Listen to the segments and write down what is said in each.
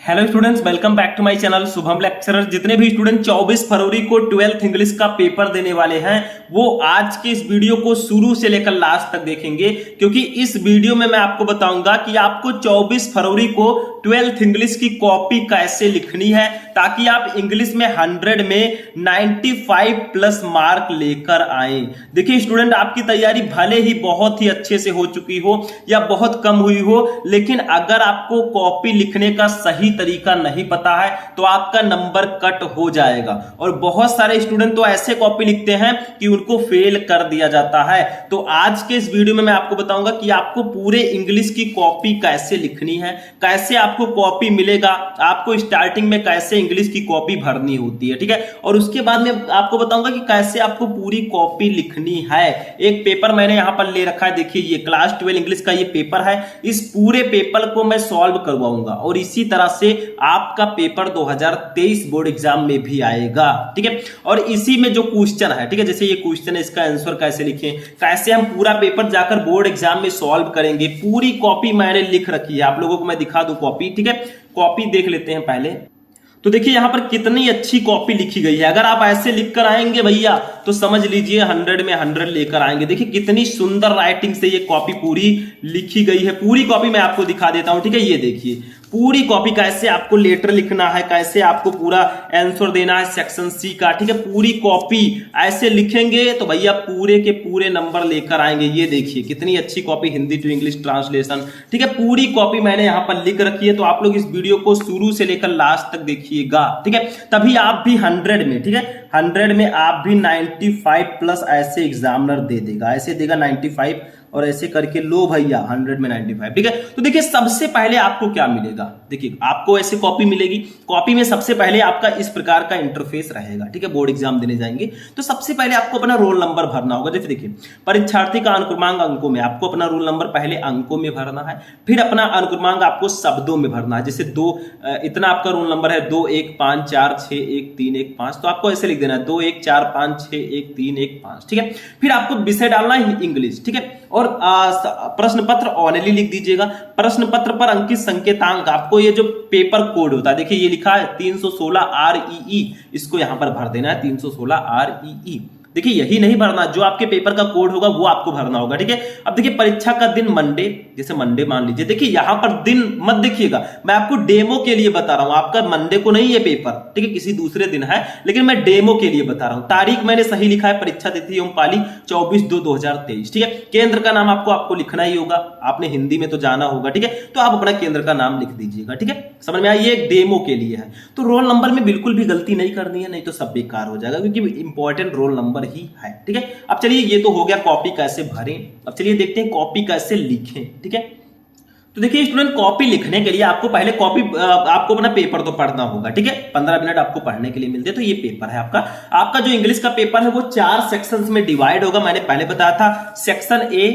Hello students, welcome back to my channel Shubham lecturer. जितने भी student 24 फरवरी को 12th इंग्लिश का पेपर देने वाले हैं वो आज के इस वीडियो को शुरू से लेकर लास्ट तक देखेंगे, क्योंकि इस वीडियो में मैं आपको बताऊंगा कि आपको 24 फरवरी को 12th इंग्लिश की कॉपी कैसे लिखनी है ताकि आप इंग्लिश में 100 में 95 प्लस मार्क लेकर आए। देखिए स्टूडेंट, आपकी तैयारी भले ही बहुत ही अच्छे से हो चुकी हो या बहुत कम हुई हो, लेकिन अगर आपको कॉपी लिखने का सही तरीका नहीं पता है तो आपका नंबर कट हो जाएगा। और बहुत सारे स्टूडेंट तो ऐसे कॉपी लिखते हैं कि उनको फेल कर दिया जाता है। तो आज के इस वीडियो में मैं आपको बताऊंगा कि आपको पूरे इंग्लिश की कॉपी कैसे लिखनी है, कैसे आपको कॉपी मिलेगा, आपको स्टार्टिंग में कैसे इंग्लिश की कॉपी भरनी होती है, ठीक है। और उसके बाद में आपको बताऊंगा कि कैसे आपको पूरी कॉपी लिखनी है। एक पेपर मैंने यहां पर ले रखा है, देखिए ये क्लास 12 इंग्लिश का ये पेपर है। इस पूरे पेपर को मैं सॉल्व करवाऊंगा और इसी तरह से आपका पेपर 2023 बोर्ड एग्जाम में भी आएगा, ठीक है। और इसी में जो क्वेश्चन है, ठीक है, जैसे ये क्वेश्चन है, इसका आंसर कैसे लिखें, कैसे हम पूरा पेपर जाकर बोर्ड एग्जाम में सॉल्व करेंगे, पूरी कॉपी मैंने लिख रखी है। आप लोगों को मैं दिखा दूं कॉपी, ठीक है। कॉपी देख लेते हैं पहले। तो देखिए यहां पर कितनी अच्छी कॉपी लिखी गई है। अगर आप ऐसे लिख कर आएंगे भैया तो समझ लीजिए 100 में 100 लेकर आएंगे। देखिए कितनी सुंदर राइटिंग से ये कॉपी पूरी लिखी गई है। पूरी कॉपी मैं आपको दिखा देता हूं, ठीक है। ये देखिए पूरी कॉपी, कैसे आपको लेटर लिखना है, कैसे आपको पूरा आंसर देना है सेक्शन सी का, ठीक है। पूरी कॉपी ऐसे लिखेंगे तो भैया पूरे के पूरे नंबर लेकर आएंगे। ये देखिए कितनी अच्छी copy, Hindi to English translation, ठीक है। पूरी कॉपी मैंने यहां पर लिख रखी है। तो आप लोग इस वीडियो को शुरू से लेकर लास्ट तक देखिएगा, ठीक है। तभी आप भी 100 में, ठीक है, 100 में आप भी 95 प्लस ऐसे एग्जामिनर दे देगा, ऐसे देगा 95 और ऐसे करके लो भैया 100 में 95, ठीक है। तो देखिए सबसे पहले आपको क्या मिलेगा, देखिए आपको ऐसे कॉपी मिलेगी। कॉपी में सबसे पहले आपका इस प्रकार का इंटरफेस रहेगा, ठीक है। बोर्ड एग्जाम देने जाएंगे तो सबसे पहले आपको अपना रोल नंबर भरना होगा। जैसे देखिए परीक्षार्थी का अनुक्रमांक अंकों में, आपको अपना रोल नंबर पहले अंकों में भरना है, फिर अपना अनुक्रमांक आपको शब्दों में भरना है। जैसे इतना आपका रोल नंबर है 2 1 5 4 6 1 3 1 5, तो आपको ऐसे लिख देना है 2 1 4 5 6 1 3 1 5, ठीक है। फिर आपको विषय डालना है इंग्लिश, ठीक है। और प्रश्न पत्र ओनली लिख दीजिएगा। प्रश्न पत्र पर अंकित संकेतांक, आपको ये जो पेपर कोड होता है, देखिए ये लिखा है 316 REE, इसको यहां पर भर देना है 316 REE। देखिए यही नहीं भरना, जो आपके पेपर का कोड होगा वो आपको भरना होगा, ठीक है। अब देखिए परीक्षा का दिन मंडे, जैसे मंडे मान लीजिए, देखिए यहां पर दिन मत देखिएगा, मैं आपको डेमो के लिए बता रहा हूं। आपका मंडे को नहीं है पेपर, ठीक है, किसी दूसरे दिन है, लेकिन मैं डेमो के लिए बता रहा हूं। तारीख मैंने सही लिखा है, परीक्षा तिथि एवं पाली 24/2/2023, ठीक है। केंद्र का नाम आपको लिखना ही होगा, आपने हिंदी में तो जाना होगा, ठीक है। तो आप अपना केंद्र का नाम लिख दीजिएगा, ठीक है। समझ में आया, ये एक डेमो के लिए है। तो रोल नंबर में बिल्कुल भी गलती नहीं करनी है, नहीं तो सब बेकार हो जाएगा, क्योंकि इंपॉर्टेंट रोल नंबर ही है, ठीक है। अब चलिए ये तो हो गया कॉपी कैसे भरें। अब चलिए देखते हैं कॉपी कैसे लिखें, ठीक है। तो देखिए स्टूडेंट, कॉपी लिखने के लिए आपको पहले आपको अपना पेपर तो पढ़ना होगा, ठीक है। 15 मिनट आपको पढ़ने के लिए मिलते हैं। तो ये पेपर है आपका जो इंग्लिश का पेपर है वो 4 सेक्शंस में डिवाइड होगा। मैंने पहले बताया था, section A,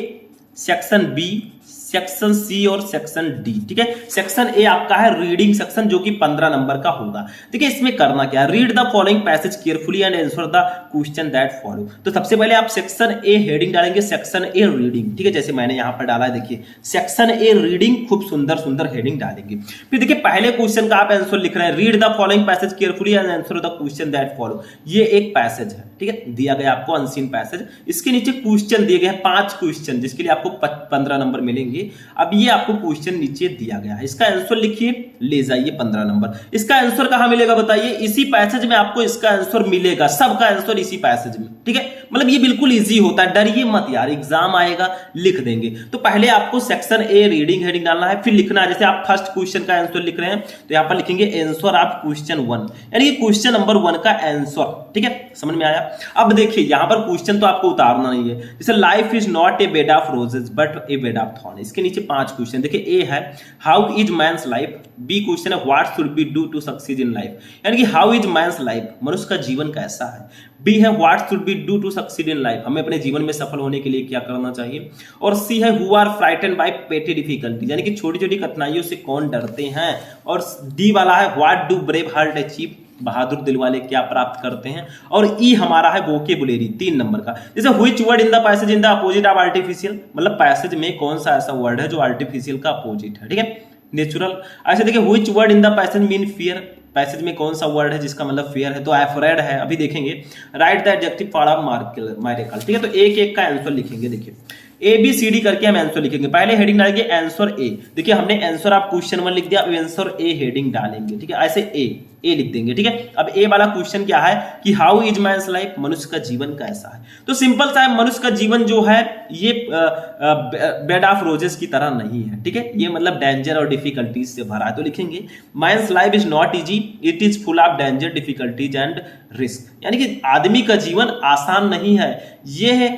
section B, section C और सेक्शन डी, ठीक है। सेक्शन ए आपका है रीडिंग सेक्शन, जो कि 15 नंबर का होगा। देखिए इसमें करना क्या है, read the following passage carefully and answer the question that follow. तो सबसे पहले आप सेक्शन ए हेडिंग डालेंगे, सेक्शन ए रीडिंग, ठीक है, जैसे मैंने यहां पर डाला है। देखिए सेक्शन ए रीडिंग, खूब सुंदर सुंदर हेडिंग डालेंगे। फिर देखिए पहले क्वेश्चन का आप आंसर लिख रहे हैं, read the following passage carefully and answer the question that follow. ये एक पैसेज है, ठीक है, दिया गया आपको अनसीन पैसेज। इसके नीचे क्वेश्चन दिए गए हैं 5 क्वेश्चन, जिसके लिए आपको 15 नंबर मिलेंगे। अब ये आपको क्वेश्चन नीचे दिया गया है, इसका आंसर लिखिए, ले जाइए 15 नंबर। इसका आंसर कहां मिलेगा बताइए, इसी पैसेज में आपको इसका आंसर मिलेगा, सबका आंसर इसी पैसेज में, ठीक है। मतलब ये बिल्कुल इजी होता है, डरिए मत यार, एग्जाम आएगा लिख देंगे। तो पहले आपको सेक्शन ए रीडिंग हेडिंग डालना है, फिर लिखना है, जैसे आप फर्स्ट क्वेश्चन का आंसर लिख रहे हैं तो यहां पर लिखेंगे आंसर ऑफ क्वेश्चन 1, यानी कि क्वेश्चन नंबर 1 का आंसर, ठीक है। समझ में आया। अब देखिए यहां पर क्वेश्चन तो आपको उतारना नहीं है, जैसे life is not a bed of roses but a bed of thorn. इसके नीचे 5 क्वेश्चन, देखिए ए है how is man's life, B question है what should B do to succeed in life, यानी कि हाउ इज मैन्स लाइफ, मनुष्य का जीवन कैसा है। बी है what should B do to succeed in life, हमें अपने जीवन में सफल होने के लिए क्या करना चाहिए। और सी है हु आर फ्राइटेंड बाय पेटी डिफिकल्टी, यानी कि छोटी छोटी कठिनाइयों से कौन डरते हैं। और डी वाला है what do brave heart achieve, बहादुर दिल वाले क्या प्राप्त करते हैं। और ई हमारा है वोकेबुलरी 3 नंबर का, जैसे which word in the passage in the opposite of artificial, मतलब पैसेज में कौन सा ऐसा वर्ड है जो आर्टिफिशियल का अपोजिट है, ठीक है। नेचुरल। ऐसे देखिए which word in the passage mean fear, passage में कौन सा वर्ड है जिसका मतलब फियर है, तो अफ्रेड है, अभी देखेंगे। Right the adjective for of मायरेकल, ठीक है। तो एक एक का आंसर लिखेंगे, देखिए ए बी सी डी करके हम आंसर लिखेंगे। पहले हेडिंग डालेंगे आंसर ए, देखिए हमने आंसर आप क्वेश्चन 1 लिख दिया, अब आंसर ए हेडिंग डालेंगे, ठीक है। ऐसे ए लिख देंगे, ठीक है। अब ए वाला क्वेश्चन क्या है कि हाउ इज मैन्स लाइफ, मनुष्य का जीवन कैसा है। तो सिंपल सा है, मनुष्य का जीवन जो है ये बेड ऑफ रोजेस की तरह नहीं है, ठीक है। ये मतलब डेंजर और डिफिकल्टीज से भरा है, तो लिखेंगे man's life is not easy, it is full of danger, difficulties and risk. यानी कि आदमी का जीवन आसान नहीं है, ये है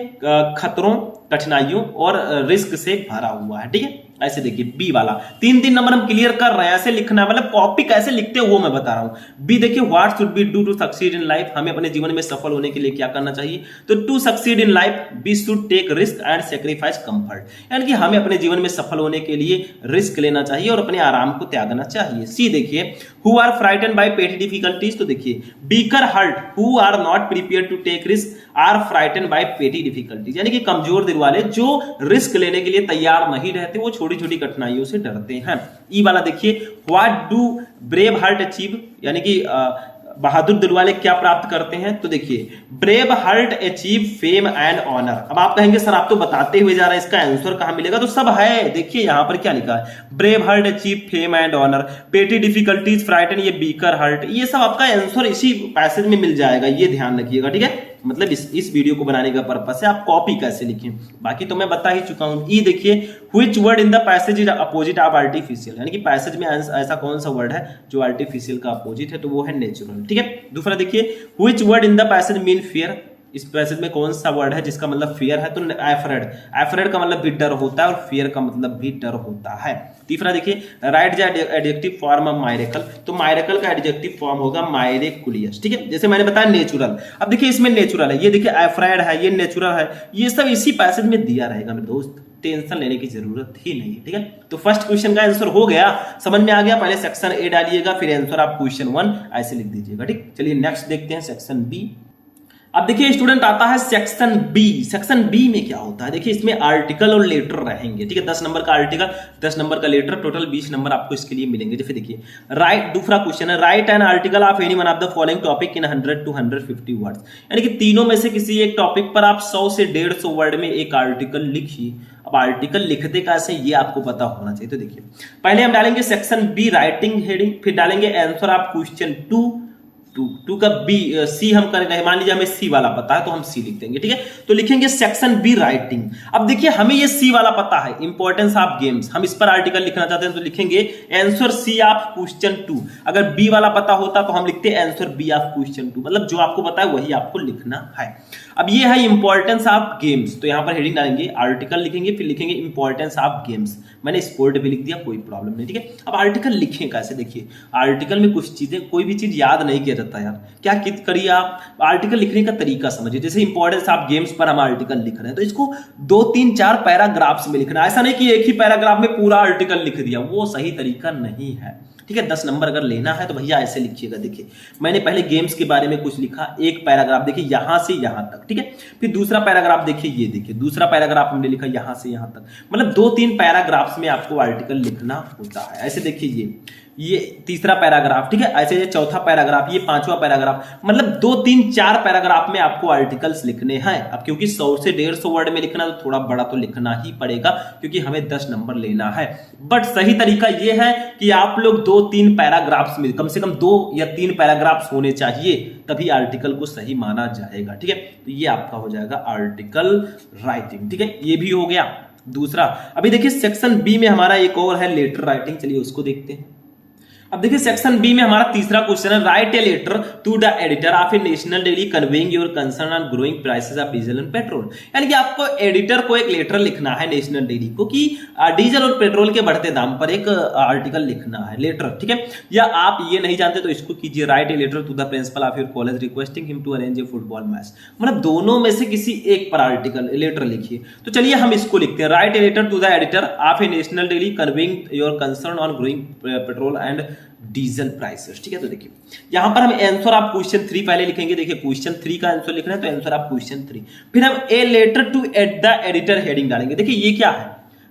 खतरों, कठिनाइयों और रिस्क से भरा हुआ है, ठीक है। ऐसे देखिए बी वाला 3 नंबर हम क्लियर कर रहे हैं, ऐसे लिखना है, मतलब कॉपी कैसे लिखते हो वो मैं बता रहा हूं। बी देखिए what should B do to succeed in life, हमें अपने जीवन में सफल होने के लिए क्या करना चाहिए, तो to succeed in life we should take risk and sacrifice comfort, यानी कि हमें अपने जीवन में सफल होने के लिए रिस्क लेना चाहिए और अपने आराम को त्यागना चाहिए। सी देखिए who are frightened by petty difficulties, तो देखिए weaker heart who are not prepare to take risk are frightened by petty difficulties, यानी कि कमजोर दिल वाले जो रिस्क लेने के लिए तैयार नहीं रहते, वो छोटी छोटी कठिनाइयों से डरते हैं। ई वाला देखिए what do brave heart achieve, यानी कि बहादुर दिल वाले क्या प्राप्त करते हैं, तो देखिए brave heart achieve fame and honour. अब आप कहेंगे सर आप तो बताते हुए जा रहे हैं, इसका आंसर कहां मिलेगा, तो सब है, देखिए यहां पर क्या लिखा है, brave heart achieve fame and honour, petty difficulties frightened, ये बीकर हार्ट, ये सब आपका आंसर इसी पैसेज में मिल जाएगा, ये ध्यान रखिएगा, ठीक है। मतलब इस वीडियो को बनाने का पर्पस है आप कॉपी कैसे लिखें, बाकी तो मैं बता ही चुका हूं। ई देखिए which word in the passage is opposite of artificial, यानी कि पैसेज में ऐसा कौन सा वर्ड है जो आर्टिफिशियल का अपोजिट है, तो वो है नेचुरल, ठीक है। दूसरा देखिए which word in the passage mean fear, इस पैसेज में कौन सा वर्ड है जिसका मतलब फियर है, तो एफ्रेड, एफ्रेड का मतलब भी डर होता है और फियर का मतलब भी डर होता है। तीसरा देखिए right the adjective form of मायरेकल, तो मायरेकल का एडजेक्टिव फॉर्म होगा मायरेकुलियस, ठीक है। जैसे मैंने बताया नेचुरल, अब देखिए इसमें नेचुरल है, ये देखिए एफ्रेड है, ये नेचुरल है, ये सब इसी पैसेज में दिया रहेगा मेरे दोस्त, टेंशन लेने की जरूरत ही नहीं, ठीक है। तो फर्स्ट क्वेश्चन का आंसर हो गया, समझ में आ गया। पहले सेक्शन ए डालिएगा, फिर आंसर आप क्वेश्चन 1 ऐसे लिख दीजिएगा, ठीक। चलिए नेक्स्ट देखते हैं सेक्शन बी। अब देखिए स्टूडेंट आता है सेक्शन बी। सेक्शन बी में क्या होता है, देखिए इसमें आर्टिकल और लेटर रहेंगे, ठीक है। 10 नंबर का आर्टिकल, 10 नंबर का लेटर, टोटल 20 नंबर आपको इसके लिए मिलेंगे। जैसे देखिए राइट, दूसरा क्वेश्चन है right an article of any one of the following topic in 100 to 150 words, यानी कि तीनों में से किसी एक टॉपिक पर आप 100 से 150 वर्ड में एक आर्टिकल लिखिए। अब आर्टिकल लिखते कैसे ये आपको पता होना चाहिए। तो देखिए पहले हम डालेंगे सेक्शन बी राइटिंग हेडिंग, फिर डालेंगे आंसर ऑफ क्वेश्चन 2 का बी सी हम करेंगे, मान लीजिए हमें सी वाला पता है तो हम सी लिख देंगे, ठीक है। तो लिखेंगे सेक्शन बी राइटिंग। अब देखिए हमें ये सी वाला पता है, इंपॉर्टेंस ऑफ गेम्स, हम इस पर आर्टिकल लिखना चाहते हैं तो लिखेंगे आंसर सी ऑफ क्वेश्चन 2। अगर बी वाला पता होता तो हम लिखते हैं आंसर बी ऑफ क्वेश्चन 2, मतलब जो आपको पता है वही आपको लिखना है। अब ये है इंपॉर्टेंस ऑफ गेम्स, तो यहां पर हेडिंग डालेंगे, आर्टिकल लिखेंगे, फिर लिखेंगे इंपॉर्टेंस ऑफ गेम्स। मैंने स्पोर्ट भी लिख दिया, कोई प्रॉब्लम नहीं, ठीक है। अब आर्टिकल लिखें कैसे, देखिए आर्टिकल में कुछ चीजें, कोई भी चीज याद नहीं किया जाता यार, क्या करिए आप आर्टिकल लिखने का तरीका समझिए। जैसे इंपॉर्टेंस ऑफ गेम्स पर हम आर्टिकल लिख रहे हैं तो इसको 2, 3, 4 पैराग्राफ्स में लिखना, ऐसा नहीं कि एक ही पैराग्राफ में पूरा आर्टिकल लिख दिया, वो सही तरीका नहीं है, ठीक है। 10 नंबर अगर लेना है तो भैया ऐसे लिखिएगा। देखिए मैंने पहले गेम्स के बारे में कुछ लिखा, एक पैराग्राफ देखिए यहां से यहां तक, ठीक है। फिर दूसरा पैराग्राफ देखिए, ये देखिए दूसरा पैराग्राफ हमने लिखा यहां से यहां तक, मतलब 2-3 पैराग्राफ्स में आपको आर्टिकल लिखना होता है। ऐसे देखिए ये तीसरा पैराग्राफ, ठीक है। ऐसे ये चौथा पैराग्राफ, ये 5वां पैराग्राफ, मतलब 2, 3, 4 पैराग्राफ में आपको आर्टिकल्स लिखने हैं। अब क्योंकि 100 से 150 वर्ड में लिखना तो थोड़ा बड़ा तो लिखना ही पड़ेगा क्योंकि हमें 10 नंबर लेना है। बट सही तरीका यह है कि आप लोग 2-3 पैराग्राफ्स में, कम से कम 2 या 3 पैराग्राफ्स होने चाहिए, तभी आर्टिकल को सही माना जाएगा, ठीक है। तो ये आपका हो जाएगा आर्टिकल राइटिंग, ठीक है। ये भी हो गया दूसरा। अभी देखिए सेक्शन बी में हमारा एक और है लेटर राइटिंग, चलिए उसको देखते हैं। अब देखिए सेक्शन बी में हमारा तीसरा क्वेश्चन है write a letter to the editor of a national daily conveying your concern on growing prices of diesel and petrol, यानी कि आपको एडिटर को एक लेटर लिखना है नेशनल डेली को कि डीजल और पेट्रोल के बढ़ते दाम पर एक आर्टिकल लिखना है, लेटर, ठीक है। या आप ये नहीं जानते तो इसको कीजिए write a letter to the principal of your college requesting him to arrange a football match, मतलब दोनों में से किसी एक पर आर्टिकल लेटर लिखिए। तो चलिए हम इसको लिखते हैं write a letter to the editor of a national daily conveying your concern on growing petrol and diesel prices, ठीक है। तो देखिए यहां पर हम आंसर ऑफ क्वेश्चन 3 पहले लिखेंगे। देखिए क्वेश्चन 3 का आंसर लिखना है तो आंसर ऑफ क्वेश्चन 3, फिर हम a letter to at the editor heading डालेंगे। देखिए ये क्या है,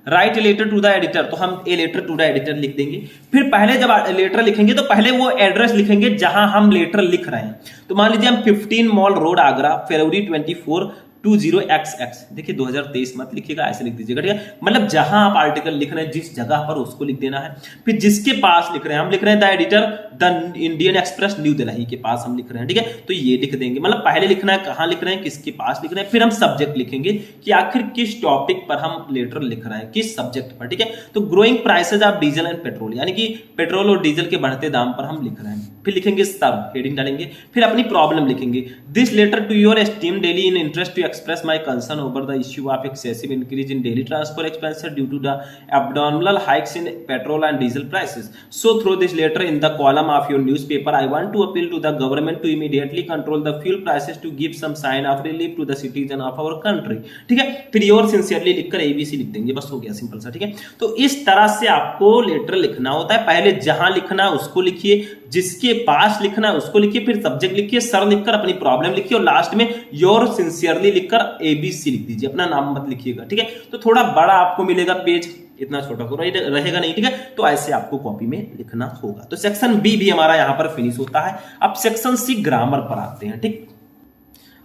write a letter to the editor, तो हम a letter to the editor लिख देंगे। फिर पहले जब लेटर लिखेंगे तो पहले वो एड्रेस लिखेंगे जहां हम लेटर लिख रहे हैं। तो मान लीजिए हम 15 मॉल रोड आगरा फरवरी 24 20XX, देखिए 2023 मत लिखिएगा, ऐसे लिख दीजिएगा, ठीक है। मतलब जहां आप आर्टिकल लिख रहे हैं जिस जगह पर उसको लिख देना है। फिर जिसके पास लिख रहे हैं, हम लिख रहे हैं the editor the Indian express new Delhi के पास हम लिख रहे हैं, ठीक है। तो ये लिख देंगे, मतलब पहले लिखना है कहां लिख रहे हैं, किसके पास लिख रहे हैं। फिर हम सब्जेक्ट लिखेंगे कि आखिर किस टॉपिक पर हम लेटर लिख रहे हैं, किस सब्जेक्ट पर, ठीक है। तो growing prices of diesel and petrol, यानी कि पेट्रोल और डीजल के बढ़ते दाम पर हम लिख रहे हैं। फिर लिखेंगे सब, हेडिंग डालेंगे। फिर अपनी प्रॉब्लम लिखेंगे, this letter to your esteem daily in interest to express my concern over the issue of excessive increase in daily transport expenses due to the abnormal hikes in petrol and diesel prices. So through this letter in the column of your newspaper, I want to appeal to the government to immediately control the fuel prices to give some sign of relief to the citizen of our country. ठीक है। फिर your sincerely लिखकर ABC लिख देंगे, बस हो गया, simple सा, ठीक है। तो इस तरह से आपको लेटर लिखना होता है। पहले जहां लिखना उसको लिखिए, जिसके पास लिखना उसको लिखिए, फिर सब्जेक्ट लिखिए, सर लिखकर अपनी प्रॉब्लम लिखिए और लास्ट में योर सिंसियरली लिखकर ABC लिख दीजिए, अपना नाम मत लिखिएगा, ठीक है। तो थोड़ा बड़ा आपको मिलेगा पेज, इतना छोटा तो रहेगा नहीं, ठीक है। तो ऐसे आपको कॉपी में लिखना होगा। तो सेक्शन बी भी हमारा यहां पर फिनिश होता है। अब सेक्शन सी ग्रामर पर आते हैं, ठीक।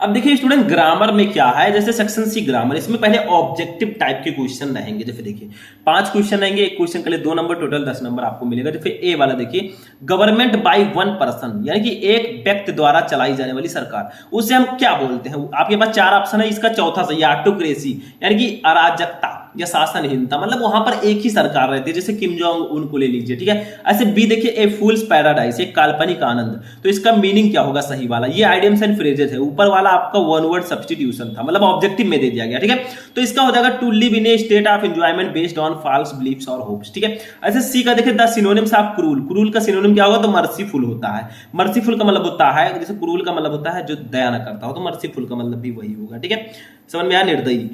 अब देखिए स्टूडेंट, ग्रामर में क्या है, जैसे सेक्शन सी ग्रामर, इसमें पहले ऑब्जेक्टिव टाइप के क्वेश्चन रहेंगे। जैसे देखिए 5 क्वेश्चन रहेंगे, एक क्वेश्चन के लिए 2 नंबर, टोटल 10 नंबर आपको मिलेगा। जैसे ए वाला देखिए, गवर्नमेंट बाय वन पर्सन, यानी कि एक व्यक्ति द्वारा चलाई जाने वाली सरकार, उसे हम क्या बोलते हैं। आपके पास 4 ऑप्शन है, इसका चौथा सही, ऑटोक्रेसी, यानी कि अराजकता या शासनहीनता, मतलब वहां पर एक ही सरकार रहती है, जैसे किम जोंग उन को ले लीजिए, ठीक है। ऐसे बी देखिए, ए फूल्स पैराडाइज, एक काल्पनिक आनंद, तो इसका मीनिंग क्या होगा सही वाला, ये आइडियम्स एंड फ्रेजेस है। ऊपर वाला आपका वन वर्ड सब्स्टिट्यूशन था, मतलब ऑब्जेक्टिव में दे दिया गया, ठीक है। तो इसका हो जाएगा to live in a state of enjoyment based on false beliefs और होप्स, ठीक है। ऐसे सी का देखिए, the synonyms of cruel, cruel का सिनोनिम क्या होगा, तो मर्सीफुल होता है। मर्सीफुल का मतलब होता है, जैसे क्रूल का मतलब होता है जो दया न करता हो, तो मर्सीफुल का मतलब भी वही होगा, ठीक है। समझ में आया, निर्दयी।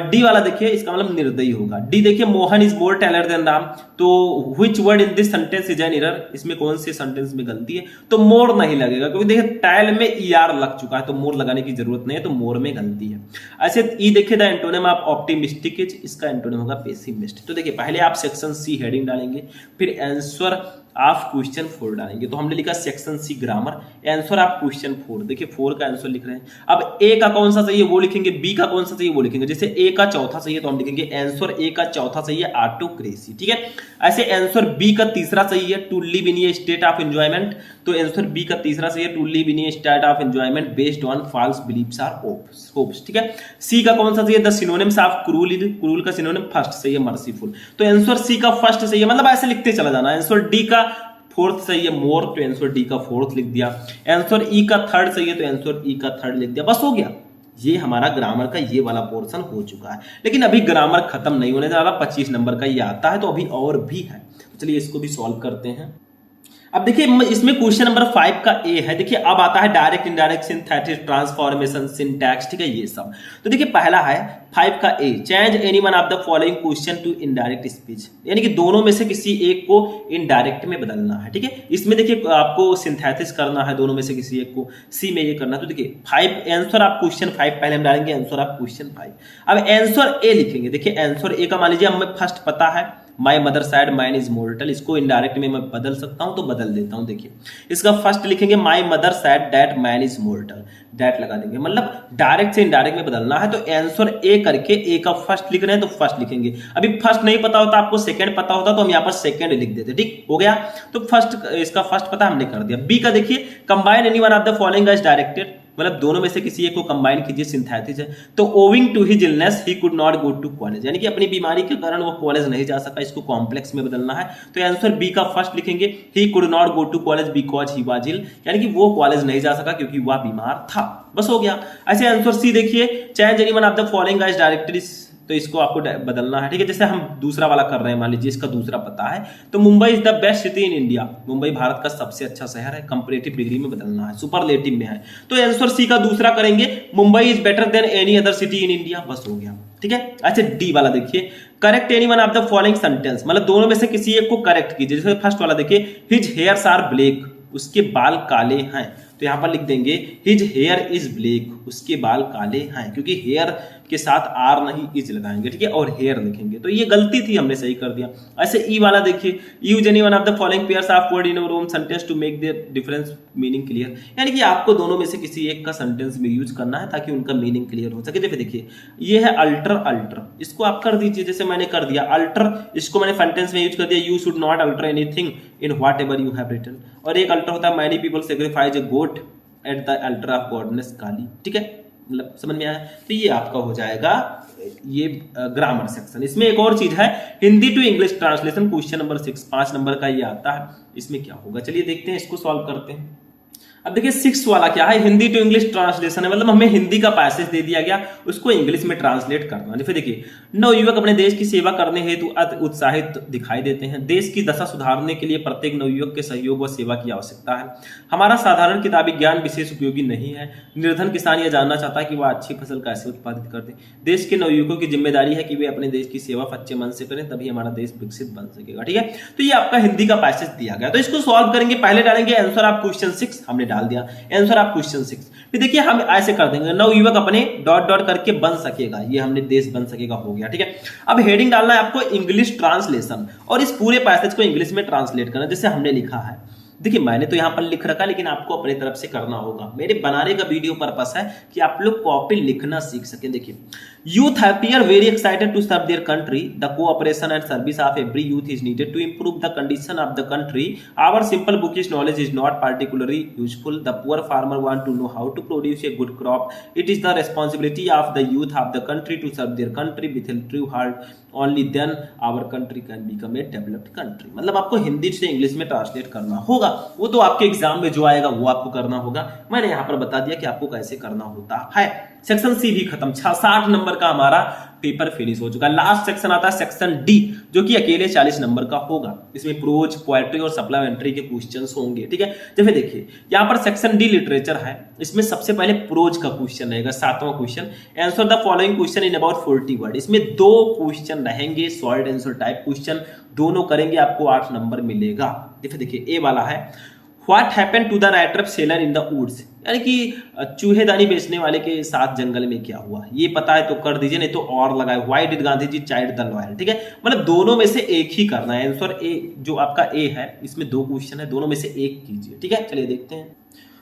डी वाला देखिए, इसका मतलब निर्दयी होगा। डी देखिए, Mohan is more talent than Ram, तो which word in this sentence is an error, इसमें कौन से सेंटेंस में गलती है, तो मोर नहीं लगेगा, क्योंकि देखिए टैल में ईआर लग चुका है, तो मोर लगाने की जरूरत नहीं है, तो मोर में गलती है। ऐसे ई देखिए, the antonym of optimistic is, इसका एंटोनिम होगा पेसिमिस्ट। तो देखिए पहले आप सेक्शन सी हेडिंग डालेंगे, फिर आंसर आप क्वेश्चन 4 डालेंगे। तो हमने लिखा सेक्शन सी ग्रामर, आंसर आप क्वेश्चन 4, देखिए 4 का आंसर लिख रहे हैं। अब ए का कौन सा सही है वो लिखेंगे, बी का कौन सा सही है वो लिखेंगे। जैसे ए का चौथा सही है तो हम लिखेंगे आंसर ए का चौथा सही है ऑटोक्रेसी, ठीक है। ऐसे आंसर बी का तीसरा सही है to live in a state of enjoyment, तो आंसर बी का तीसरा सही है to live in a state of enjoyment based on false beliefs और होप्स, ठीक है। सी का कौन सा सही है, the synonyms of cruel, cruel का सिनोनिम फर्स्ट सही है मर्सीफुल, तो आंसर सी का फर्स्ट सही है, मतलब ऐसे लिखते चला जाना। आंसर डी का 4th सही है मोर, तो आंसर डी का 4th लिख दिया। आंसर ई का 3rd सही है, तो आंसर ई का 3rd लिख दिया, बस हो गया। ये हमारा ग्रामर का ये वाला पोर्शन हो चुका है। लेकिन अभी ग्रामर खत्म नहीं होने जा रहा, 25 नंबर का ये आता है, तो अभी और भी है। चलिए इसको भी सॉल्व करते हैं। अब देखिए इसमें क्वेश्चन नंबर 5 का ए है। देखिए अब आता है direct, indirect, synthetic, transformation, syntax, ठीक है, ये सब। तो देखिए पहला है 5 का A, change any one of the following question to indirect speech, यानी कि दोनों में से किसी एक को इनडायरेक्ट में बदलना है, ठीक है। इसमें देखिए आपको सिंथेसिस करना है, दोनों में से किसी एक को, सी में ये करना है। तो देखिए 5 आंसर आप क्वेश्चन 5 पहले हम डालेंगे, आंसर आप क्वेश्चन 5। अब आंसर ए लिखेंगे। देखिए आंसर ए का मान लीजिए हमें फर्स्ट पता है my mother side mine is mortar, इसको इनडायरेक्ट में मैं बदल सकता हूं, तो बदल देता हूं। देखिए इसका फर्स्ट लिखेंगे my mother side that man is mortar, that लगा देंगे, मतलब डायरेक्ट से इनडायरेक्ट में बदलना है। तो आंसर ए करके ए का फर्स्ट लिख रहे हैं तो फर्स्ट लिखेंगे। अभी फर्स्ट नहीं पता होता, आपको सेकंड पता होता तो हम यहाँ पर सेकंड लिख देते, ठीक हो गया। तो फर्स्ट, इसका फर्स्ट पता हमने कर दिया। बी का देखिए, combine any one of the following as directed, मतलब दोनों में से किसी एक को कंबाइन कीजिए, सिंथेसिस है। तो owing to his illness he could not go to college, यानी कि अपनी बीमारी के कारण वो कॉलेज नहीं जा सका, इसको कॉम्प्लेक्स में बदलना है। तो आंसर बी का फर्स्ट लिखेंगे, he could not go to college because he was ill, यानी कि वो कॉलेज नहीं जा सका क्योंकि वह बीमार था, बस हो गया। ऐसे आंसर सी देखिए, change any one of the following as directed, तो इसको आपको बदलना है, ठीक है। जैसे हम दूसरा वाला कर रहे हैं, मान लीजिए इसका दूसरा पता है, तो Mumbai is the best city in India, Mumbai Bharat का सबसे अच्छा शहर है, कंपैरेटिव डिग्री में बदलना है, सुपरलेटिव में है। तो आंसर सी का दूसरा करेंगे, Mumbai is better than any other city in India, बस हो गया, ठीक है। अच्छा डी वाला देखिए, correct any one of the following sentence, मतलब दोनों में से किसी एक को करेक्ट कीजिए। जैसे फर्स्ट वाला देखिए, हिज हेयर्स आर ब्लैक, उसके बाल काले हैं, तो यहां पर लिख देंगे हिज हेयर इज ब्लैक, उसके बाल काले हैं, क्योंकि हेयर के साथ आर नहीं इज लगाएंगे, ठीक है, और हेयर लिखेंगे, तो ये गलती थी, हमने सही कर दिया। ऐसे ई वाला देखिए, use any one of the following pairs of word in your own sentence to make their difference meaning clear, यानी कि आपको दोनों में से किसी एक का सेंटेंस में यूज करना है ताकि उनका मीनिंग क्लियर हो सके। देखिए ये है अल्टर, अल्टर इसको आप कर दीजिए, जैसे मैंने कर दिया अल्टर, इसको मैंने सेंटेंस में यूज कर दिया, you should not alter anything in whatever you have written. और एक अल्टर होता है many people sacrifice a goat at the altar of goddess Kali, ठीक है, मतलब समझ में आया। तो ये आपका हो जाएगा ये ग्रामर सेक्शन। इसमें एक और चीज है, Hindi to English translation question number 6, 5 number का ये आता है। इसमें क्या होगा, चलिए देखते हैं, इसको सॉल्व करते हैं। अब देखिए 6 वाला क्या है, हिंदी टू इंग्लिश ट्रांसलेशन है, मतलब हमें हिंदी का पैसेज दे दिया गया, उसको इंग्लिश में ट्रांसलेट करना है। फिर देखिए नवयुवक अपने देश की सेवा करने हेतु अति उत्साहित दिखाई देते हैं। देश की दशा सुधारने के लिए प्रत्येक नवयुवक के सहयोग व सेवा की आवश्यकता है। हमारा साधारण किताबी ज्ञान विशेष उपयोगी नहीं है। निर्धन किसान यह जानना चाहता है कि वह अच्छी फसल कैसे उत्पादित कर दे। देश के नवयुवकों की जिम्मेदारी है कि वे अपने देश की सेवा सच्चे मन से करें, तभी हमारा देश विकसित बन सकेगा, ठीक है। तो ये आपका हिंदी का पैसेज दिया गया, तो इसको सॉल्व करेंगे। पहले डालेंगे आंसर ऑफ क्वेश्चन 6, हमने डाल दिया आंसर ऑफ क्वेश्चन 6। फिर देखिए हम ऐसे कर देंगे, नवयुवक अपने डॉट डॉट करके बन सकेगा, ये हमने देश बन सकेगा हो गया, ठीक है। अब हेडिंग डालना है आपको इंग्लिश ट्रांसलेशन, और इस पूरे पैसेज को इंग्लिश में ट्रांसलेट करना, जैसे हमने लिखा है। देखिए मैंने तो यहाँ पर लिख रखा, लेकिन आपको अपनी तरफ से करना होगा। मेरे बनाने का वीडियो पर्पस है कि आप लोग कॉपी लिखना सीख सके। देखिए youth appear very excited to serve their country. The cooperation and service of every youth is needed to improve the condition of the country. Our simple bookish knowledge is not particularly useful. The poor farmer want to know how to produce a good crop. It is the responsibility of the youth of the country to serve their country with a true heart. Only then our country can become a developed country. मतलब आपको हिंदी से English में translate करना होगा, वो तो आपके exam में जो आएगा वो आपको करना होगा। मैंने यहाँ पर बता दिया कि आपको कैसे करना होता है। सेक्शन सी भी खत्म, 60 नंबर का हमारा पेपर फिनिश हो चुका है। लास्ट सेक्शन आता है सेक्शन डी, जो कि अकेले 40 नंबर का होगा। इसमें प्रोज, पोएट्री और सप्लीमेंट्री के क्वेश्चंस होंगे, ठीक है। जैसे देखिए यहाँ पर सेक्शन डी लिटरेचर है, इसमें सबसे पहले प्रोज का क्वेश्चन रहेगा, 7वां question, answer the following question in about 40 word. इसमें 2 क्वेश्चन रहेंगे, सॉल्ट आंसर टाइप क्वेश्चन, दोनों करेंगे, आपको 8 नंबर मिलेगा। देखिए ए वाला है, What happened to the rat trap seller in the woods? यानी कि चूहेदानी बेचने वाले के साथ जंगल में क्या हुआ, ये पता है तो कर दीजिए, नहीं तो और लगाए। Why did Gandhi ji child the loyal, ठीक है, मतलब दोनों में से एक ही करना है। आंसर ए जो आपका ए है, इसमें 2 क्वेश्चन है, दोनों में से एक कीजिए, ठीक है। चलिए देखते हैं,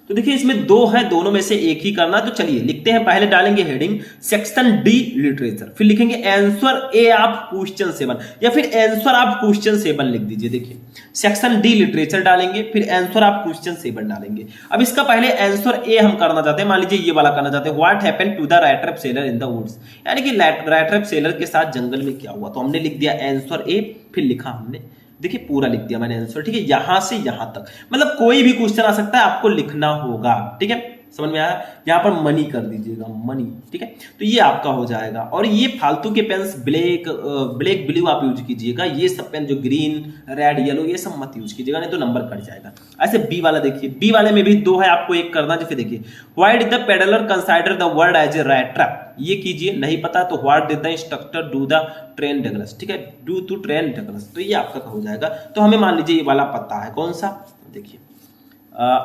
तो देखिए इसमें 2 है, दोनों में से एक ही करना है। तो चलिए लिखते हैं, पहले डालेंगे हेडिंग सेक्शन डी लिटरेचर, फिर लिखेंगे आंसर ए ऑफ क्वेश्चन 7, या फिर आंसर ऑफ क्वेश्चन 7 लिख दीजिए। देखिए सेक्शन डी लिटरेचर डालेंगे, फिर आंसर ऑफ क्वेश्चन 7 डालेंगे। अब इसका पहले आंसर ए हम करना चाहते हैं, मान लीजिए ये वाला करना चाहते हैं, what happened to the rat trap seller in the woods, यानी कि रैट ट्रैप सेलर के साथ जंगल में क्या हुआ। तो हमने लिख दिया आंसर ए, फिर लिखा हमने, देखिए पूरा लिख दिया मैंने आंसर, ठीक है, यहां से यहां तक, मतलब कोई भी क्वेश्चन आ सकता है, आपको लिखना होगा, ठीक है, समझ में आया। यहां पर मनी कर दीजिएगा, मनी, ठीक है, तो ये आपका हो जाएगा। और ये फालतू के पेन्स ब्लैक ब्लू आप यूज कीजिएगा, ये सब पेन जो ग्रीन, रेड, येलो, ये सब मत यूज कीजिएगा, नहीं तो नंबर कट जाएगा। ऐसे बी वाला देखिए, बी वाले में भी 2 है, आपको एक करना। जैसे देखिए why did the peddler consider the world as a rat trap, ये कीजिए, नहीं पता तो what did the instructor do the train Douglas, ठीक है, डू टू ट्रेन डगलस, तो ये आपका हो जाएगा। तो हमें मान लीजिए ये वाला पता है, कौन सा, देखिए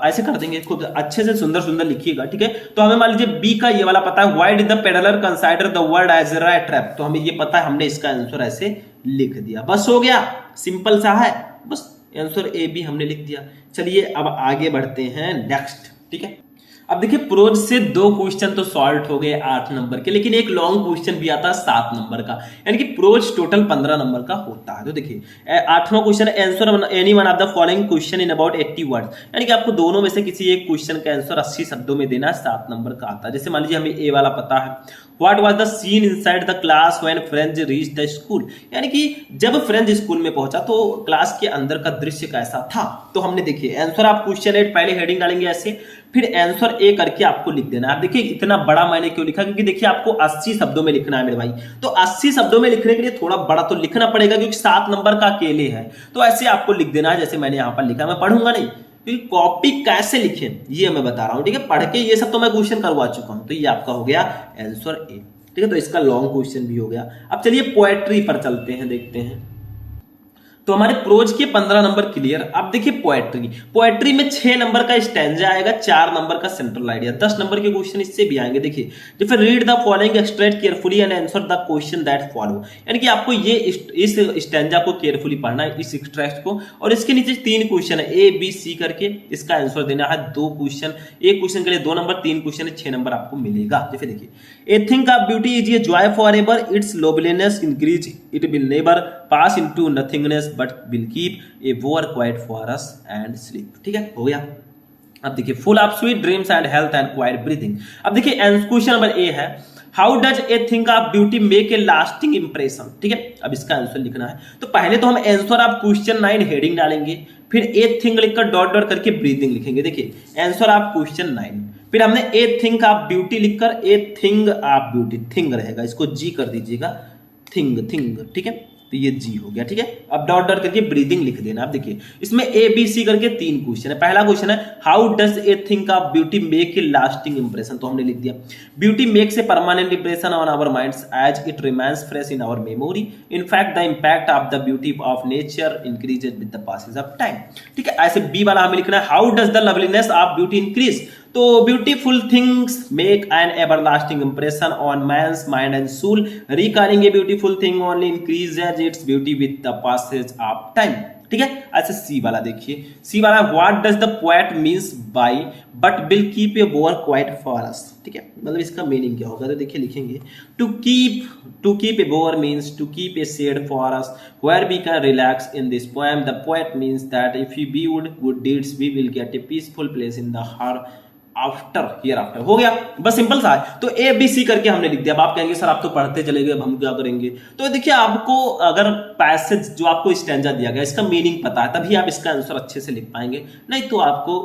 ऐसे कर देंगे, खूब अच्छे से सुंदर सुंदर लिखिएगा, ठीक है। तो हमें मान लीजिए बी का ये वाला पता है, why did the peddler consider the world as a rat trap, तो हमें ये पता है, हमने इसका आंसर ऐसे लिख दिया, बस हो गया, सिंपल सा है, बस आंसर ए बी हमने लिख दिया। चलिए अब आगे बढ़ते हैं नेक्स्ट, ठीक है। अब देखिए प्रोज से 2 क्वेश्चन तो सॉल्व हो गए 8 नंबर के, लेकिन एक लॉन्ग क्वेश्चन भी आता है 7 नंबर का, यानी कि प्रोज टोटल 15 नंबर का होता है। तो देखिए 8वां question, answer any one of the following question in about 80 words, यानी कि आपको दोनों में से किसी एक क्वेश्चन का आंसर 80 शब्दों में देना है, 7 नंबर का आता है। जैसे मान लीजिए हमें ए वाला पता है, what was the scene inside the class when French reach the school, यानी कि जब फ्रेंच स्कूल में पहुंचा तो क्लास के अंदर का दृश्य कैसा था। तो हमने देखिए आंसर ऑफ क्वेश्चन 8 पहले हेडिंग डालेंगे ऐसे, फिर आंसर ए करके आपको लिख देना है। आप देखिए इतना बड़ा मैंने क्यों लिखा, क्योंकि देखिए आपको 80 शब्दों में लिखना है मेरे भाई, तो 80 शब्दों में लिखने के लिए थोड़ा बड़ा तो लिखना पड़ेगा, क्योंकि 7 नंबर का अकेले है। तो ऐसे आपको लिख देना है, जैसे मैंने यहाँ पर लिखा, मैं पढ़ूंगा नहीं, क्योंकि कॉपी कैसे लिखें ये मैं बता रहा हूँ, ठीक है। पढ़ के ये सब तो मैं क्वेश्चन करवा चुका हूँ, तो ये आपका हो गया आंसर ए, ठीक है। तो इसका लॉन्ग क्वेश्चन भी हो गया। अब चलिए पोएट्री पर चलते हैं, देखते हैं। तो हमारे प्रोज के 15 नंबर क्लियर। अब देखिए पोएट्री, पोएट्री में 6 नंबर का स्टैंजा आएगा, 4 नंबर का सेंट्रल आइडिया, 10 नंबर के क्वेश्चन इससे भी आएंगे। देखिए तो फिर read the following extract carefully and answer the question that follow, यानी कि आपको ये इस स्टैंजा को केयरफुली पढ़ना है, इस एक्सट्रैक्ट को, और इसके नीचे 3 क्वेश्चन है ए बी सी करके, इसका आंसर देना है 2 क्वेश्चन, एक क्वेश्चन के लिए 2 नंबर, 3 क्वेश्चन है 6 नंबर आपको मिलेगा। जैसे देखिए a thing of beauty is a joy for ever, its loveliness increase, it will never pass into nothingness but will keep a bower quiet for us and sleep. ठीक है, हो गया। अब देखिए full of sweet dreams and health and quiet breathing. अब देखिए question number A है how does a think of beauty make a lasting impression. ठीक है, अब इसका आंसर लिखना है। तो पहले तो हम आंसर ऑफ क्वेश्चन 9 हेडिंग डालेंगे, फिर ए थिंग लिखकर डॉट डॉट करके ब्रीदिंग लिखेंगे। देखिए आंसर ऑफ क्वेश्चन 9, फिर हमने ए थिंक ऑफ ब्यूटी लिखकर ए थिंग ऑफ ब्यूटी, थिंग रहेगा, इसको जी कर दीजिएगा, थिंग थिंग। ठीक है, तो ये जी हो गया। ठीक है, अब डॉट डॉट करके ब्रीदिंग लिख देना। अब देखिए इसमें ए बी सी करके 3 क्वेश्चन है। पहला क्वेश्चन है how does a think of beauty make a lasting impression, तो हमने लिख दिया beauty makes a permanent impression on our minds as it remains fresh in our memory, in fact the impact of the beauty of nature increases with the passage of time. ठीक है, ऐसे B वाला हमें लिखना है how does the loveliness of beauty increase, तो beautiful things make an everlasting impression on man's mind and soul, recording a beautiful thing only increases its beauty with the passage of time. ठीक है, ऐसे C वाला देखिए, C वाला what does the poet means by but will keep a bower quiet for us. ठीक है, मतलब इसका मीनिंग क्या होगा, तो देखिए लिखेंगे to keep a bower means to keep a shade for us where we can relax in this poem, the poet means that if we build good deeds we will get a peaceful place in the heart after hereafter. हो गया, बस simple सा है। तो A B C करके हमने लिख दिया। अब आप कहेंगे सर आप तो पढ़ते चले गए, अब हम क्या करेंगे, तो देखिए आपको अगर पैसेज जो आपको स्टैंजा दिया गया इसका मीनिंग पता है तभी आप इसका आंसर अच्छे से लिख पाएंगे, नहीं तो आपको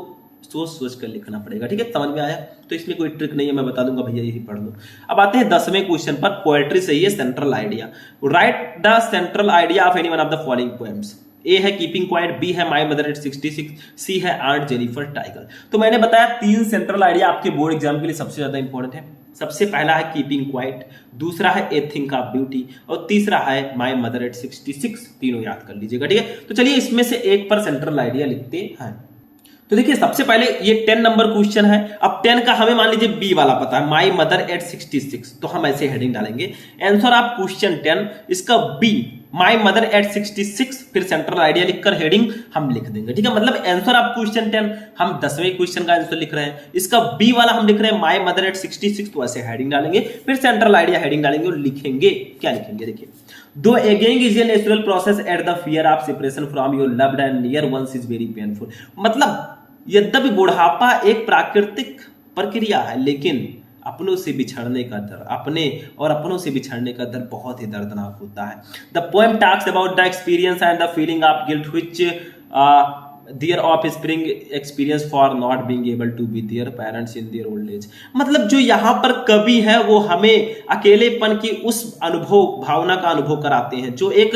सोच सोच कर लिखना पड़ेगा। ठीक है, समझ में आया? तो इसमें कोई ट्रिक नहीं है, मैं बता दूंगा भैया यही पढ़ लो। अब आते हैं 10वें क्वेश्चन पर, पोएट्री सही है central idea. Write the central idea of any one of the following poems. A है कीपिंग क्वाइट, बी है माई मदर एट 66, सी है आंट जेनिफर टाइगर। तो मैंने बताया 3 सेंट्रल आइडिया आपके बोर्ड एग्जाम के लिए सबसे ज्यादा इंपॉर्टेंट है। सबसे पहला है कीपिंग क्वाइट, दूसरा है ए थिंक ऑफ ब्यूटी, और तीसरा है माई मदर एट 66। तीनों याद कर लीजिएगा। ठीक है, तो चलिए इसमें से एक पर सेंट्रल आइडिया लिखते हैं। तो देखिए सबसे पहले ये 10 नंबर क्वेश्चन है। अब 10 का हमें मान लीजिए बी वाला पता है, माई मदर एट 66, तो हम ऐसे हेडिंग डालेंगे आंसर ऑफ क्वेश्चन 10, इसका बी माई मदर एट 66, फिर सेंट्रल आइडिया लिखकर हेडिंग हम लिख देंगे। ठीक है, मतलब आंसर ऑफ क्वेश्चन 10 हम 10वें क्वेश्चन का आंसर लिख रहे हैं, इसका बी वाला हम लिख रहे हैं माई मदर एट 66, तो ऐसे हेडिंग डालेंगे, फिर सेंट्रल आइडिया हेडिंग डालेंगे और लिखेंगे। क्या लिखेंगे देखिए, though ageing is a natural process at the fear of separation from your loved and near ones is very painful. मतलब यद्यपि बुढ़ापा एक प्राकृतिक प्रक्रिया है, लेकिन अपनों से बिछड़ने का दर, अपनों से बिछड़ने का दर बहुत ही दर्दनाक होता है। The poem talks about the experience and the feeling of guilt which their offspring experience for not being able to be their parents in their old age. मतलब जो यहाँ पर कवि है वो हमें अकेलेपन की उस भावना का अनुभव कराते हैं जो एक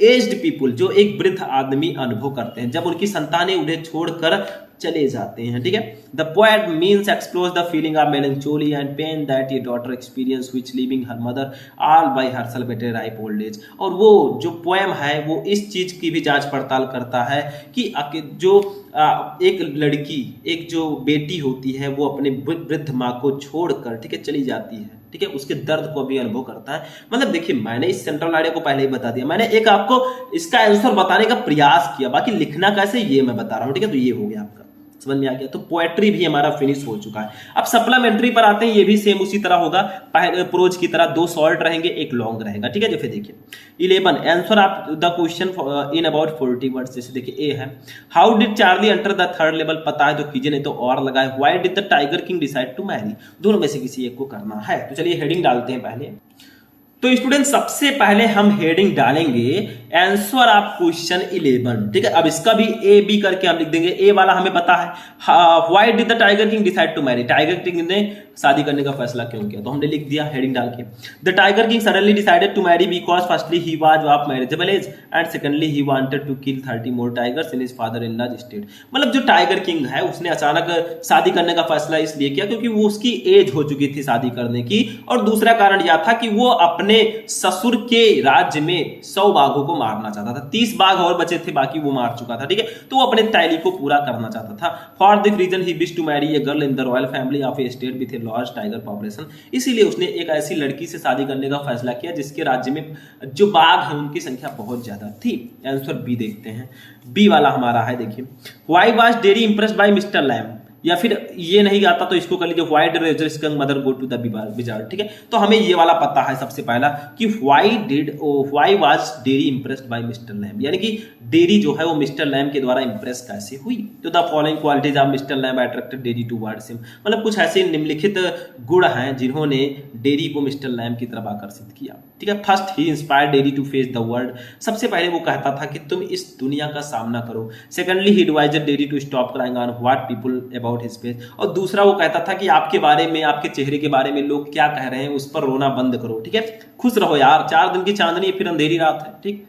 एज्ड पीपुल, जो एक वृद्ध आदमी अनुभव करते हैं जब उनकी संतानें उन्हें छोड़कर चले जाते हैं। ठीक है, the poet means explores the feeling of melancholy and pain that a daughter experience which leaving her mother all by herself at a ripe old age. और वो जो पोएम है वो इस चीज की भी जांच पड़ताल करता है कि जो एक लड़की, एक जो बेटी होती है वो अपने वृद्ध माँ को छोड़कर, ठीक है, चली जाती है, ठीक है, उसके दर्द को भी अनुभव करता है। मतलब देखिए मैंने इस सेंट्रल आइडिया को पहले ही बता दिया, मैंने एक आपको इसका आंसर बताने का प्रयास किया, बाकी लिखना कैसे ये मैं बता रहा हूँ। ठीक है, तो ये हो गया आपका, समझ में आ गया। तो पोएट्री भी हमारा फिनिश हो चुका है। अब सप्लीमेंट्री पर आते हैं, ये भी सेम उसी तरह होगा, प्रोज की तरह 2 शॉर्ट रहेंगे, 1 लॉन्ग रहेगा। ठीक है, जैसे देखिए 11 answer of the question in about 40 words. जैसे देखिए ए है how did Charlie enter the third level, पता है तो कीजिए, नहीं तो और लगाए। Why did the tiger king decide to marry, दोनों में से किसी एक को करना है। तो चलिए हेडिंग डालते हैं पहले। तो स्टूडेंट सबसे पहले हम हेडिंग डालेंगे आंसर ऑफ क्वेश्चन 11। ठीक है, अब इसका भी ए बी करके हम लिख देंगे। ए वाला हमें पता है why did the tiger king decide to marry, tiger king ने शादी करने का फैसला क्यों किया, तो हमने लिख दिया हेडिंग डाल के। The tiger king suddenly decided to marry because firstly he was of marriageable age and secondly he wanted to kill 30 more tigers in his father in law's state. मतलब जो टाइगर किंग है उसने अचानक शादी करने का फैसला इसलिए किया क्योंकि वो उसकी एज हो चुकी थी शादी करने की, और दूसरा कारण यह था कि वो अपने अपने ससुर के राज्य में 100 बाघों को मारना चाहता था। 30 बाघ और बचे थे, बाकी वो मार चुका था, ठीक है। तो वो अपने टैली को पूरा करना चाहता था। For this reason he wish to marry a girl in the royal family of a state with a large tiger population. इसीलिए उसने एक ऐसी लड़की से शादी करने का फैसला किया जिसके राज्य में जो बाघ है उनकी संख्या बहुत ज्यादा थी। आंसर बी देखते हैं। बी वाला हमारा है, देखिए, why was Derry impressed by mister Lamb, या फिर ये नहीं आता तो इसको कर लीजिए, why did Roger Skunk mother go to the wizard, ठीक है। तो हमें ये वाला पता है सबसे पहला कि why was Derry impressed by mister Lamb, यानी कि डेरी जो है वो मिस्टर लैम के द्वारा इंप्रेस कैसे हुई। तो the following qualities of mister Lamb attracted Derry towards him, मतलब कुछ ऐसे निम्नलिखित गुण हैं जिन्होंने डेरी को मिस्टर लैम की तरफ आकर्षित किया, ठीक है। First, he inspired Derry to face the world, सबसे पहले वो कहता था कि तुम इस दुनिया का सामना करो। Secondly, he advised Derry to stop crying on what people about his face, और दूसरा वो कहता था कि आपके बारे में, आपके चेहरे के बारे में लोग क्या कह रहे हैं उस पर रोना बंद करो, ठीक है। खुश रहो यार, 4 दिन की चांदनी फिर अंधेरी रात है, ठीक।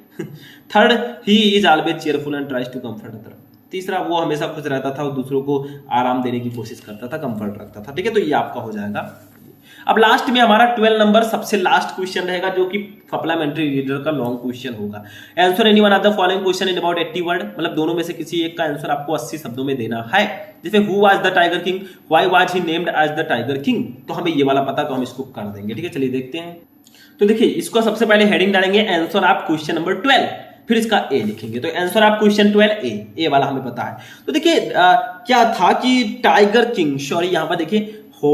Third, he is always cheerful and tries to comfort other, तीसरा, वो हमेशा खुश रहता था और दूसरों को आराम देने की कोशिश करता था, कंफर्ट रखता था, ठीक है। तो ये आपका हो जाएगा। अब लास्ट में हमारा 12 नंबर सबसे लास्ट क्वेश्चन रहेगा, जो कि सप्लीमेंट्री रीडर का लॉन्ग क्वेश्चन होगा। Answer any one of the following question in about 80 word, मतलब दोनों में से किसी एक का आंसर आपको 80 शब्दों में देना है। जैसे who was the tiger king, why was he named as the tiger king, तो हमें ये वाला पता, तो हम इसको कर देंगे, ठीक है। चलिए देखते हैं। तो देखिए, इसको सबसे पहले हेडिंग डालेंगे आंसर आप क्वेश्चन नंबर 12, फिर इसका ए लिखेंगे। तो आंसर आप क्वेश्चन 12 ए वाला हमें पता है। तो देखिए क्या था कि टाइगर किंग, सॉरी यहाँ पर देखिए, who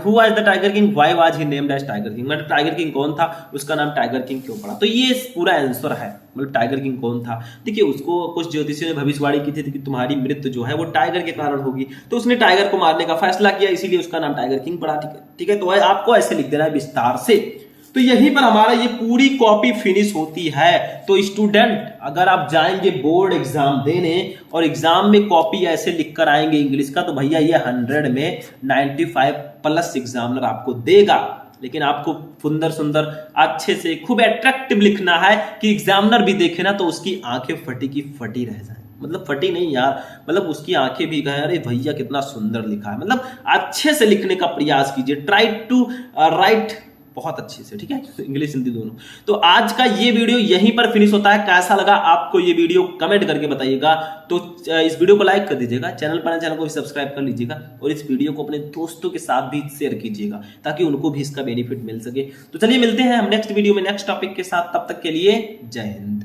was the tiger king, why was he named as tiger king, मतलब टाइगर किंग कौन था, उसका नाम टाइगर किंग क्यों पड़ा। तो ये पूरा आंसर है, मतलब टाइगर किंग कौन था। देखिए, उसको कुछ ज्योतिषियों ने भविष्यवाणी की थी कि तुम्हारी मृत्यु जो है वो टाइगर के कारण होगी, तो उसने टाइगर को मारने का फैसला किया, इसीलिए उसका नाम टाइगर किंग पड़ा, ठीक है, ठीक है। तो आपको ऐसे लिख देना है विस्तार से। तो यहीं पर हमारा ये पूरी कॉपी फिनिश होती है। तो स्टूडेंट, अगर आप जाएंगे बोर्ड एग्जाम देने और एग्जाम में कॉपी ऐसे लिख कर आएंगे इंग्लिश का, तो भैया ये 100 में 95+ एग्जामिनर आपको देगा। लेकिन आपको सुंदर सुंदर अच्छे से खूब अट्रैक्टिव लिखना है कि एग्जामिनर भी देखे ना तो उसकी आंखें फटी की फटी रह जाए, मतलब फटी नहीं यार, मतलब उसकी आंखें भी कहें अरे भैया कितना सुंदर लिखा है। मतलब अच्छे से लिखने का प्रयास कीजिए, ट्राई टू राइट बहुत अच्छे से, ठीक है, इंग्लिश हिंदी दोनों। तो आज का ये वीडियो यहीं पर फिनिश होता है। कैसा लगा आपको ये वीडियो कमेंट करके बताइएगा। तो इस वीडियो को लाइक कर दीजिएगा, चैनल को भी सब्सक्राइब कर लीजिएगा और इस वीडियो को अपने दोस्तों के साथ भी शेयर कीजिएगा ताकि उनको भी इसका बेनिफिट मिल सके। तो चलिए मिलते हैं हम नेक्स्ट वीडियो में नेक्स्ट टॉपिक के साथ, तब तक के लिए जय हिंद।